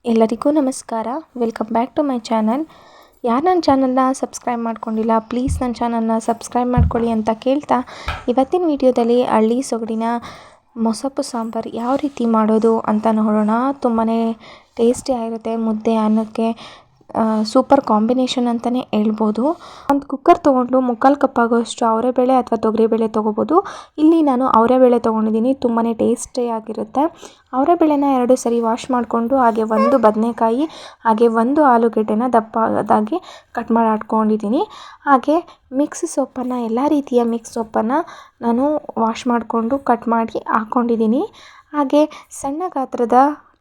ಎಲ್ಲರಿಗೂ ನಮಸ್ಕಾರ. Welcome back to my channel. ಯಾರು ನನ್ನ ಚಾನಲ್ನ ಸಬ್ಸ್ಕ್ರೈಬ್ ಮಾಡ್ಕೊಂಡಿಲ್ಲ, ಪ್ಲೀಸ್ ನನ್ನ ಚಾನಲ್ನ ಸಬ್ಸ್ಕ್ರೈಬ್ ಮಾಡ್ಕೊಳ್ಳಿ ಅಂತ ಕೇಳ್ತಾ, ಇವತ್ತಿನ ವಿಡಿಯೋದಲ್ಲಿ ಹಳ್ಳಿ ಸೊಗಡಿನ ಮೊಸಪ್ಪು ಸಾಂಬಾರು ಯಾವ ರೀತಿ ಮಾಡೋದು ಅಂತ ನೋಡೋಣ. ತುಂಬಾ ಟೇಸ್ಟಿ ಆಗಿರುತ್ತೆ. ಮುದ್ದೆ ಅನ್ನಕ್ಕೆ ಸೂಪರ್ ಕಾಂಬಿನೇಷನ್ ಅಂತಲೇ ಹೇಳ್ಬೋದು. ಒಂದು ಕುಕ್ಕರ್ ತೊಗೊಂಡು 3/4 ಕಪ್ ಆಗೋಷ್ಟು ಅವರೆಬೇಳೆ ಅಥವಾ ತೊಗರಿಬೇಳೆ ತೊಗೋಬೋದು. ಇಲ್ಲಿ ನಾನು ಅವರೆಬೇಳೆ ತೊಗೊಂಡಿದ್ದೀನಿ. ತುಂಬಾ ಟೇಸ್ಟಿಯಾಗಿರುತ್ತೆ. ಅವರೆಬೇಳೆನ 2 ಸರಿ ವಾಶ್ ಮಾಡಿಕೊಂಡು, ಹಾಗೆ 1 ಬದನೆಕಾಯಿ, ಹಾಗೆ 1 ಆಲೂಗೆಡ್ಡೆನ ದಪ್ಪದಾಗಿ ಕಟ್ ಮಾಡಿ ಹಾಕ್ಕೊಂಡಿದ್ದೀನಿ. ಹಾಗೆ ಮಿಕ್ಸ್ ಸೊಪ್ಪನ್ನು, ಎಲ್ಲ ರೀತಿಯ ಮಿಕ್ಸ್ ಸೊಪ್ಪನ್ನು ನಾನು ವಾಶ್ ಮಾಡಿಕೊಂಡು ಕಟ್ ಮಾಡಿ ಹಾಕ್ಕೊಂಡಿದ್ದೀನಿ. ಹಾಗೆ ಸಣ್ಣ ಗಾತ್ರದ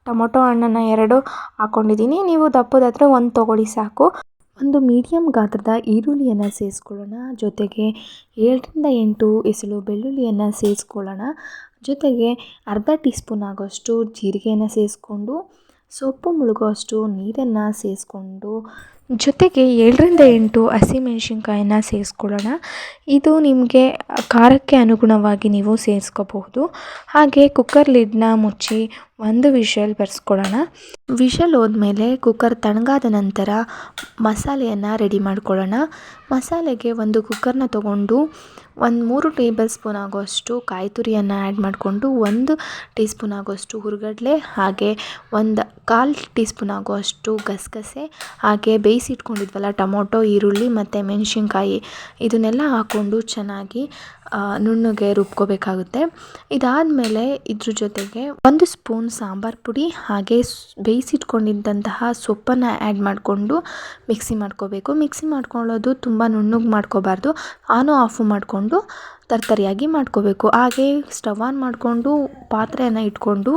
ಟೊಮೊಟೊ ಹಣ್ಣನ್ನು 2 ಹಾಕ್ಕೊಂಡಿದ್ದೀನಿ. ನೀವು ದಪ್ಪದಾದರೆ 1 ತೊಗೊಳ್ಳಿ ಸಾಕು. ಒಂದು ಮೀಡಿಯಮ್ ಗಾತ್ರದ ಈರುಳ್ಳಿಯನ್ನು ಸೇರಿಸ್ಕೊಳ್ಳೋಣ. ಜೊತೆಗೆ 7ರಿಂದ 8 ಎಸಳು ಬೆಳ್ಳುಳ್ಳಿಯನ್ನು ಸೇರಿಸ್ಕೊಳ್ಳೋಣ. ಜೊತೆಗೆ ಅರ್ಧ ಟೀ ಸ್ಪೂನ್ ಆಗೋಷ್ಟು ಜೀರಿಗೆಯನ್ನು ಸೇರಿಸ್ಕೊಂಡು, ಸೊಪ್ಪು ಮುಳುಗುವಷ್ಟು ನೀರನ್ನು ಸೇರಿಸ್ಕೊಂಡು, ಜೊತೆಗೆ 7ರಿಂದ 8 ಹಸಿಮೆಣಸಿನ್ಕಾಯನ್ನು ಸೇರಿಸ್ಕೊಳ್ಳೋಣ. ಇದು ನಿಮಗೆ ಖಾರಕ್ಕೆ ಅನುಗುಣವಾಗಿ ನೀವು ಸೇರಿಸ್ಕೋಬಹುದು. ಹಾಗೆ ಕುಕ್ಕರ್ ಲಿಡ್ನ ಮುಚ್ಚಿ 1 ವಿಷಲ್ ಬರ್ಸ್ಕೊಳ್ಳೋಣ. ವಿಷಲ್ ಹೋದ್ಮೇಲೆ ಕುಕ್ಕರ್ ತಣ್ಣಗಾದ ನಂತರ ಮಸಾಲೆಯನ್ನು ರೆಡಿ ಮಾಡ್ಕೊಳ್ಳೋಣ. ಮಸಾಲೆಗೆ ಒಂದು ಕುಕ್ಕರ್ನ ತೊಗೊಂಡು 3 ಟೇಬಲ್ ಸ್ಪೂನ್ ಆಗೋಷ್ಟು ಕಾಯಿ ತುರಿಯನ್ನು ಆ್ಯಡ್ ಮಾಡಿಕೊಂಡು, 1 ಟೀ ಸ್ಪೂನ್ ಆಗೋಷ್ಟು ಹುರ್ಗಡ್ಲೆ, ಹಾಗೆ 1/4 ಟೀ ಸ್ಪೂನ್ ಆಗುವಷ್ಟು ಗಸಗಸೆ, ಹಾಗೆ ಬೇಯಿಸಿಟ್ಕೊಂಡಿದ್ವಲ್ಲ ಟೊಮೊಟೊ, ಈರುಳ್ಳಿ ಮತ್ತು ಮೆಣಸಿನ್ಕಾಯಿ, ಇದನ್ನೆಲ್ಲ ಹಾಕ್ಕೊಂಡು ಚೆನ್ನಾಗಿ ನುಣ್ಣಗೆ ರುಬ್ಕೋಬೇಕಾಗುತ್ತೆ. ಇದಾದಮೇಲೆ ಇದ್ರ ಜೊತೆಗೆ 1 ಸ್ಪೂನ್ ಸಾಂಬಾರು ಪುಡಿ, ಹಾಗೆ ಬೇಯಿಸಿಟ್ಕೊಂಡಿದ್ದಂತಹ ಸೊಪ್ಪನ್ನು ಆ್ಯಡ್ ಮಾಡಿಕೊಂಡು ಮಿಕ್ಸಿ ಮಾಡ್ಕೋಬೇಕು. ಮಿಕ್ಸಿ ಮಾಡ್ಕೊಳ್ಳೋದು ತುಂಬ ನುಣ್ಣಗೆ ಮಾಡ್ಕೋಬಾರ್ದು. ಆನು ಆಫು ಮಾಡಿಕೊಂಡು ತರ್ತರಿಯಾಗಿ ಮಾಡ್ಕೋಬೇಕು. ಹಾಗೆ ಸ್ಟವ್ ಆನ್ ಮಾಡಿಕೊಂಡು ಪಾತ್ರೆಯನ್ನು ಇಟ್ಕೊಂಡು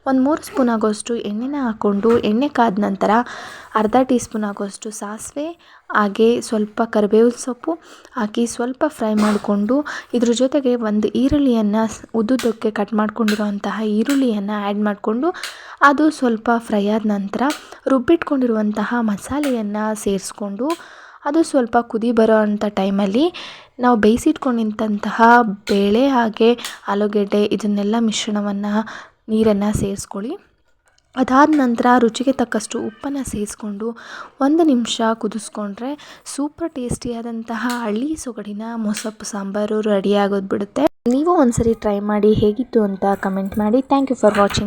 3 ಸ್ಪೂನ್ ಆಗೋಷ್ಟು ಎಣ್ಣೆನ ಹಾಕ್ಕೊಂಡು, ಎಣ್ಣೆ ಕಾದ ನಂತರ ಅರ್ಧ ಟೀ ಸ್ಪೂನ್ ಆಗೋಷ್ಟು ಸಾಸಿವೆ, ಹಾಗೆ ಸ್ವಲ್ಪ ಕರಿಬೇವಿನ ಸೊಪ್ಪು ಹಾಕಿ ಸ್ವಲ್ಪ ಫ್ರೈ ಮಾಡಿಕೊಂಡು, ಇದ್ರ ಜೊತೆಗೆ 1 ಈರುಳ್ಳಿಯನ್ನು ಉದ್ದುದ್ದಕ್ಕೆ ಕಟ್ ಮಾಡ್ಕೊಂಡಿರುವಂತಹ ಈರುಳ್ಳಿಯನ್ನು ಆ್ಯಡ್ ಮಾಡಿಕೊಂಡು, ಅದು ಸ್ವಲ್ಪ ಫ್ರೈ ಆದ ನಂತರ ರುಬ್ಬಿಟ್ಕೊಂಡಿರುವಂತಹ ಮಸಾಲೆಯನ್ನು ಸೇರಿಸ್ಕೊಂಡು, ಅದು ಸ್ವಲ್ಪ ಕುದಿ ಬರೋ ಅಂಥ ಟೈಮಲ್ಲಿ ನಾವು ಬೇಯಿಸಿಟ್ಕೊಂಡಿದ್ದಂತಹ ಬೇಳೆ ಹಾಗೆ ಆಲೂಗೆಡ್ಡೆ ಇದನ್ನೆಲ್ಲ ಮಿಶ್ರಣವನ್ನು, ನೀರನ್ನು ಸೇರಿಸ್ಕೊಳ್ಳಿ. ಅದಾದ ನಂತರ ರುಚಿಗೆ ತಕ್ಕಷ್ಟು ಉಪ್ಪನ್ನು ಸೇರಿಸ್ಕೊಂಡು 1 ನಿಮಿಷ ಕುದಿಸ್ಕೊಂಡ್ರೆ ಸೂಪರ್ ಟೇಸ್ಟಿಯಾದಂತಹ ಹಳ್ಳಿ ಸೊಗಡಿನ ಮೊಸಪ್ಪು ಸಾಂಬಾರು ರೆಡಿ ಆಗೋದು ಬಿಡುತ್ತೆ. ನೀವು ಒಂದ್ಸರಿ ಟ್ರೈ ಮಾಡಿ ಹೇಗಿತ್ತು ಅಂತ ಕಮೆಂಟ್ ಮಾಡಿ. Thank you for watching.